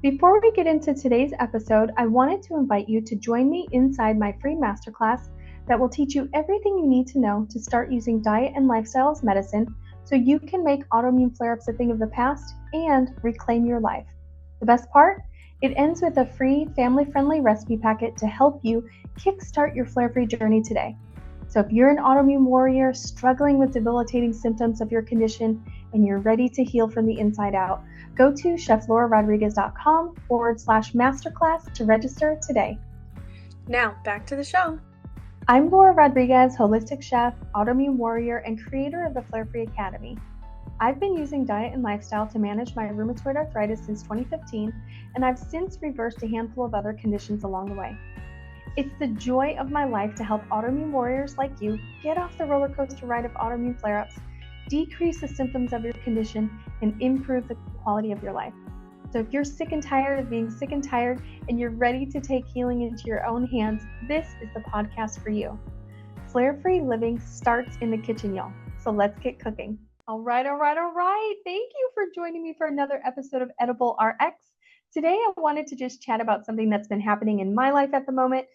Before we get into today's episode, I wanted to invite you to join me inside my free masterclass that will teach you everything you need to know to start using diet and lifestyle as medicine so you can make autoimmune flare ups a thing of the past and reclaim your life. The best part? It ends with a free, family friendly recipe packet to help you kickstart your flare free journey today. So, if you're an autoimmune warrior struggling with debilitating symptoms of your condition and you're ready to heal from the inside out, go to cheflaurarodriguez.com/masterclass to register today. Now, back to the show. I'm Laura Rodriguez, holistic chef, autoimmune warrior, and creator of the Flare Free Academy. I've been using diet and lifestyle to manage my rheumatoid arthritis since 2015, and I've since reversed a handful of other conditions along the way. It's the joy of my life to help autoimmune warriors like you get off the roller coaster ride of autoimmune flare-ups, decrease the symptoms of your condition, and improve the quality of your life. So if you're sick and tired of being sick and tired and you're ready to take healing into your own hands, this is the podcast for you. Flare-free living starts in the kitchen, y'all. So let's get cooking. All right. Thank you for joining me for another episode of Edible RX. Today, I wanted to just chat about something that's been happening in my life at the moment,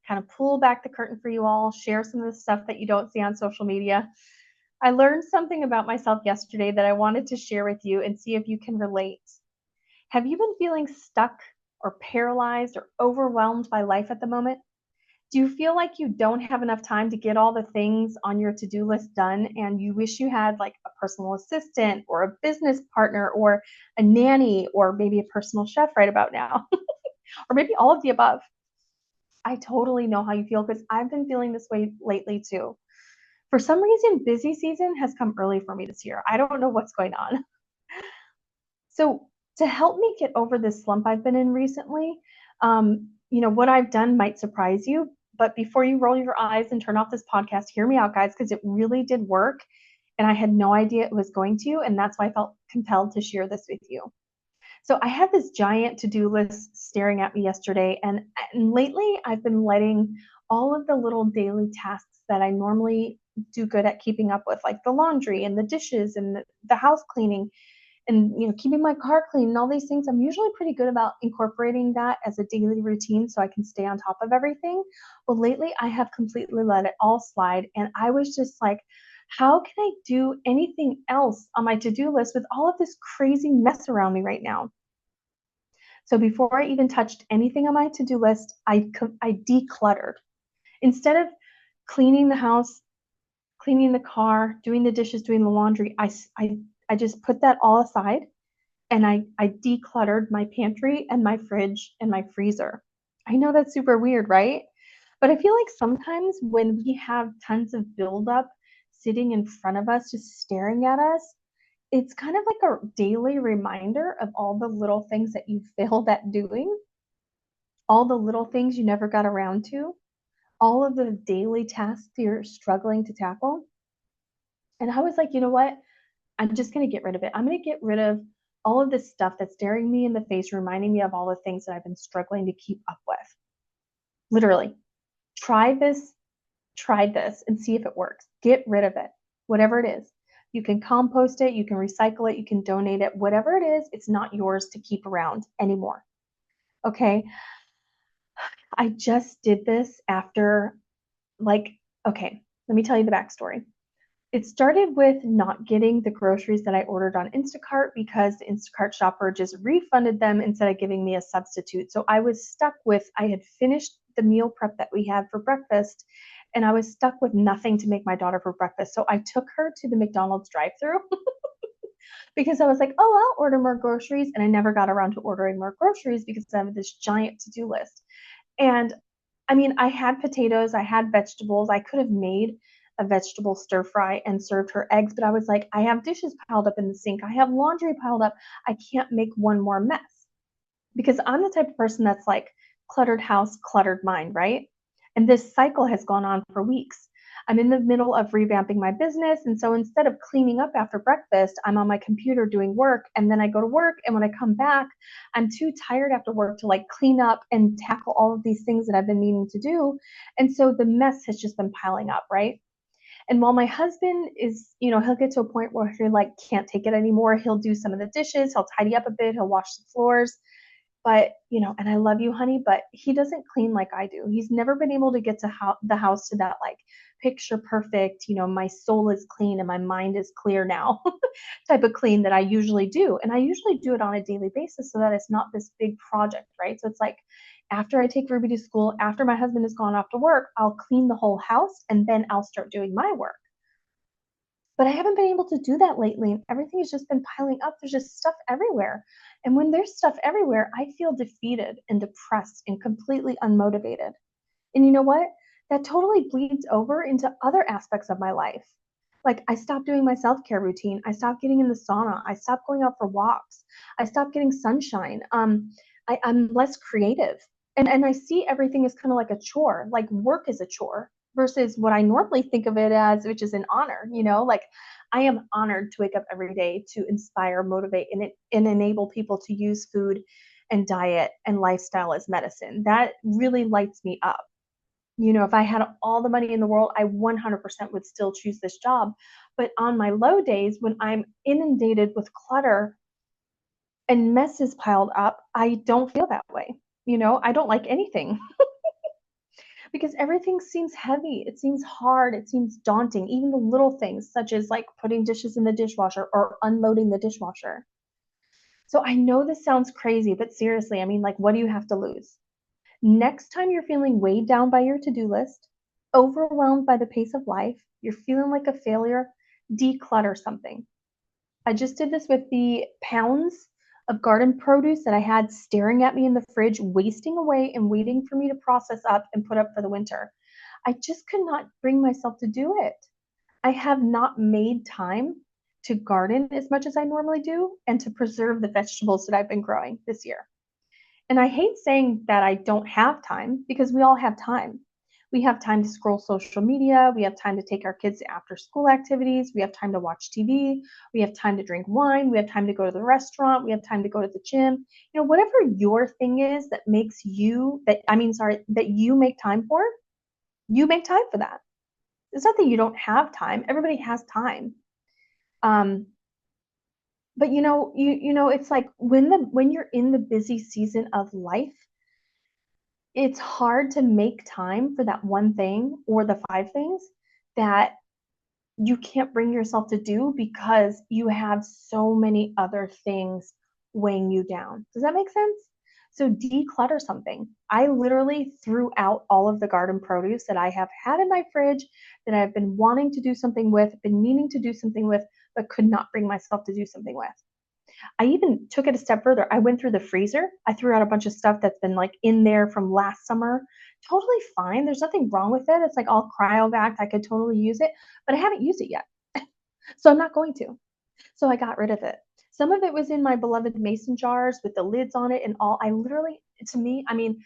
kind of pull back the curtain for you all, share some of the stuff that you don't see on social media. I learned something about myself yesterday that I wanted to share with you and see if you can relate. Have you been feeling stuck or paralyzed or overwhelmed by life at the moment? Do you feel like you don't have enough time to get all the things on your to-do list done and you wish you had like a personal assistant or a business partner or a nanny or maybe a personal chef right about now? Or maybe all of the above. I totally know how you feel because I've been feeling this way lately too. For some reason, busy season has come early for me this year. I don't know what's going on. So to help me get over this slump I've been in recently, what I've done might surprise you. But before you roll your eyes and turn off this podcast, hear me out, guys, because it really did work. And I had no idea it was going to. And that's why I felt compelled to share this with you. So I had this giant to-do list staring at me yesterday. And lately, I've been letting all of the little daily tasks that I normally do good at keeping up with, like the laundry and the dishes and the house cleaning, and keeping my car clean and all these things. I'm usually pretty good about incorporating that as a daily routine so I can stay on top of everything. Well, lately I have completely let it all slide, and I was just like, how can I do anything else on my to-do list with all of this crazy mess around me right now? So before I even touched anything on my to-do list, I decluttered. Instead of cleaning the house, cleaning the car, doing the dishes, doing the laundry, I just put that all aside, and I decluttered my pantry and my fridge and my freezer. I know that's super weird, right? But I feel like sometimes when we have tons of buildup sitting in front of us, just staring at us, it's kind of like a daily reminder of all the little things that you failed at doing, all the little things you never got around to, all of the daily tasks you're struggling to tackle. And I was like, you know what? I'm just going to get rid of it. I'm going to get rid of all of this stuff that's staring me in the face, reminding me of all the things that I've been struggling to keep up with. Literally, try this, and see if it works. Get rid of it, whatever it is. You can compost it, you can recycle it, you can donate it, whatever it is, it's not yours to keep around anymore. Okay. I just did this after, okay, let me tell you the backstory. It started with not getting the groceries that I ordered on Instacart because the Instacart shopper just refunded them instead of giving me a substitute. So I was stuck with, I had finished the meal prep that we had for breakfast, and I was stuck with nothing to make my daughter for breakfast. So I took her to the McDonald's drive-thru because I was like, oh, I'll order more groceries. And I never got around to ordering more groceries because I have this giant to-do list. And I mean, I had potatoes, I had vegetables. I could have made a vegetable stir fry and served her eggs, but I was like, I have dishes piled up in the sink. I have laundry piled up. I can't make one more mess because I'm the type of person that's like cluttered house, cluttered mind, right? And this cycle has gone on for weeks. I'm in the middle of revamping my business. And so instead of cleaning up after breakfast, I'm on my computer doing work. And then I go to work. And when I come back, I'm too tired after work to like clean up and tackle all of these things that I've been meaning to do. And so the mess has just been piling up, right? And while my husband is, he'll get to a point where he like can't take it anymore. He'll do some of the dishes, he'll tidy up a bit, he'll wash the floors. But, and I love you, honey, but he doesn't clean like I do. He's never been able to get to the house to that like picture perfect, my soul is clean and my mind is clear now type of clean that I usually do. And I usually do it on a daily basis so that it's not this big project, right? So it's like after I take Ruby to school, after my husband has gone off to work, I'll clean the whole house and then I'll start doing my work. But I haven't been able to do that lately. And everything has just been piling up. There's just stuff everywhere. And when there's stuff everywhere, I feel defeated and depressed and completely unmotivated. And you know what? That totally bleeds over into other aspects of my life. Like I stopped doing my self-care routine. I stopped getting in the sauna. I stopped going out for walks. I stopped getting sunshine. I'm less creative. And I see everything as kind of like a chore, like work is a chore versus what I normally think of it as, which is an honor, like I am honored to wake up every day to inspire, motivate, and enable people to use food and diet and lifestyle as medicine. That really lights me up. If I had all the money in the world, I 100% would still choose this job. But on my low days, when I'm inundated with clutter and messes piled up, I don't feel that way. I don't like anything because everything seems heavy. It seems hard. It seems daunting. Even the little things, such as like putting dishes in the dishwasher or unloading the dishwasher. So I know this sounds crazy, but seriously, I mean, like, what do you have to lose? Next time you're feeling weighed down by your to do list, overwhelmed by the pace of life, you're feeling like a failure, declutter something. I just did this with the pounds of garden produce that I had staring at me in the fridge, wasting away and waiting for me to process up and put up for the winter. I just could not bring myself to do it. I have not made time to garden as much as I normally do and to preserve the vegetables that I've been growing this year. And I hate saying that I don't have time because we all have time. We have time to scroll social media. We have time to take our kids to after school activities. We have time to watch TV. We have time to drink wine. We have time to go to the restaurant. We have time to go to the gym. Whatever your thing is that makes you, that you make time for, you make time for that. It's not that you don't have time. Everybody has time. But it's like when you're in the busy season of life, it's hard to make time for that one thing or the five things that you can't bring yourself to do because you have so many other things weighing you down. Does that make sense? So declutter something. I literally threw out all of the garden produce that I have had in my fridge that I've been wanting to do something with, been meaning to do something with, but could not bring myself to do something with. I even took it a step further. I went through the freezer. I threw out a bunch of stuff that's been like in there from last summer. Totally fine. There's nothing wrong with it. It's like all cryovac. I could totally use it, but I haven't used it yet. So I'm not going to. So I got rid of it. Some of it was in my beloved mason jars with the lids on it and all. I literally, to me, I mean,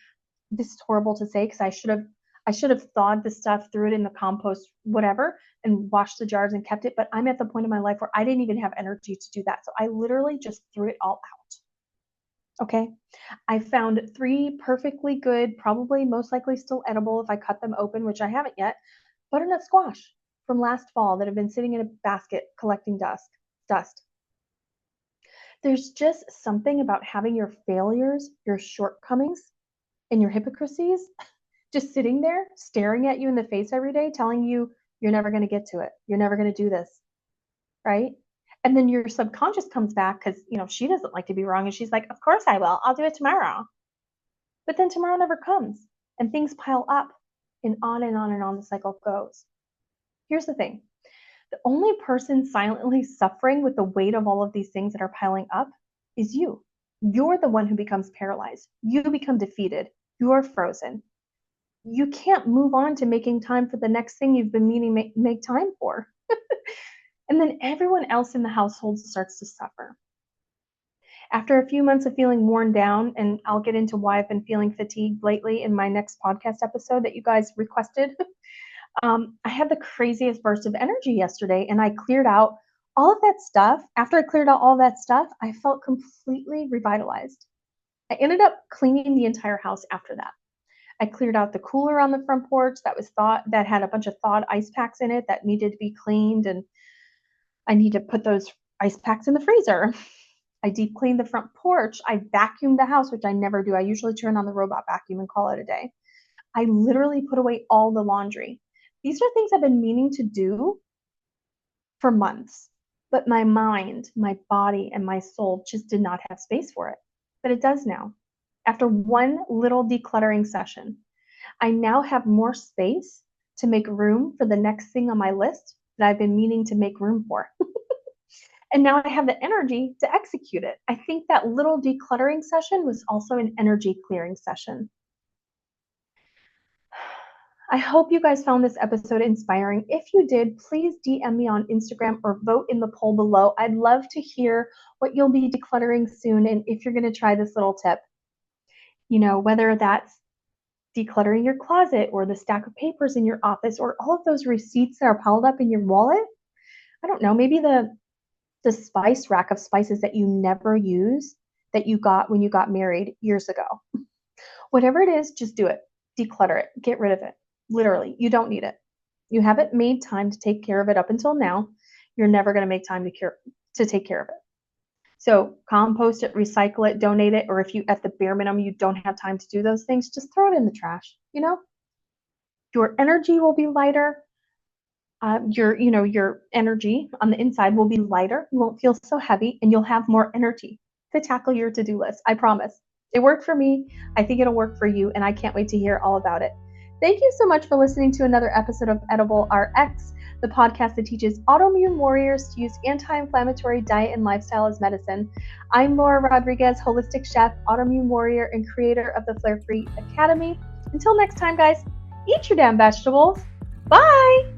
this is horrible to say because I should have thawed the stuff, threw it in the compost, whatever, and washed the jars and kept it. But I'm at the point in my life where I didn't even have energy to do that. So I literally just threw it all out. Okay. I found 3 perfectly good, probably most likely still edible if I cut them open, which I haven't yet, butternut squash from last fall that have been sitting in a basket collecting dust. There's just something about having your failures, your shortcomings, and your hypocrisies just sitting there staring at you in the face every day, telling you you're never going to get to it. You're never going to do this. Right. And then your subconscious comes back because, she doesn't like to be wrong. And she's like, of course I will. I'll do it tomorrow. But then tomorrow never comes and things pile up and on and on and on the cycle goes. Here's the thing. The only person silently suffering with the weight of all of these things that are piling up is you. You're the one who becomes paralyzed. You become defeated. You're frozen. You can't move on to making time for the next thing you've been meaning make time for. And then everyone else in the household starts to suffer. After a few months of feeling worn down, and I'll get into why I've been feeling fatigued lately in my next podcast episode that you guys requested, I had the craziest burst of energy yesterday and I cleared out all of that stuff. After I cleared out all that stuff, I felt completely revitalized. I ended up cleaning the entire house after that. I cleared out the cooler on the front porch that had a bunch of thawed ice packs in it that needed to be cleaned, and I need to put those ice packs in the freezer. I deep cleaned the front porch. I vacuumed the house, which I never do. I usually turn on the robot vacuum and call it a day. I literally put away all the laundry. These are things I've been meaning to do for months, but my mind, my body, and my soul just did not have space for it. But it does now. After one little decluttering session, I now have more space to make room for the next thing on my list that I've been meaning to make room for. And now I have the energy to execute it. I think that little decluttering session was also an energy clearing session. I hope you guys found this episode inspiring. If you did, please DM me on Instagram or vote in the poll below. I'd love to hear what you'll be decluttering soon and if you're going to try this little tip. Whether that's decluttering your closet or the stack of papers in your office or all of those receipts that are piled up in your wallet. I don't know, maybe the spice rack of spices that you never use that you got when you got married years ago. Whatever it is, just do it. Declutter it. Get rid of it. Literally, you don't need it. You haven't made time to take care of it up until now. You're never going to make time to take care of it. So compost it, recycle it, donate it, or if you, at the bare minimum, you don't have time to do those things, just throw it in the trash. Your energy will be lighter. Your energy on the inside will be lighter. You won't feel so heavy, and you'll have more energy to tackle your to-do list. I promise. It worked for me. I think it'll work for you, and I can't wait to hear all about it. Thank you so much for listening to another episode of Edible RX, the podcast that teaches autoimmune warriors to use anti-inflammatory diet and lifestyle as medicine. I'm Laura Rodriguez, holistic chef, autoimmune warrior, and creator of the Flare Free Academy. Until next time, guys, eat your damn vegetables. Bye!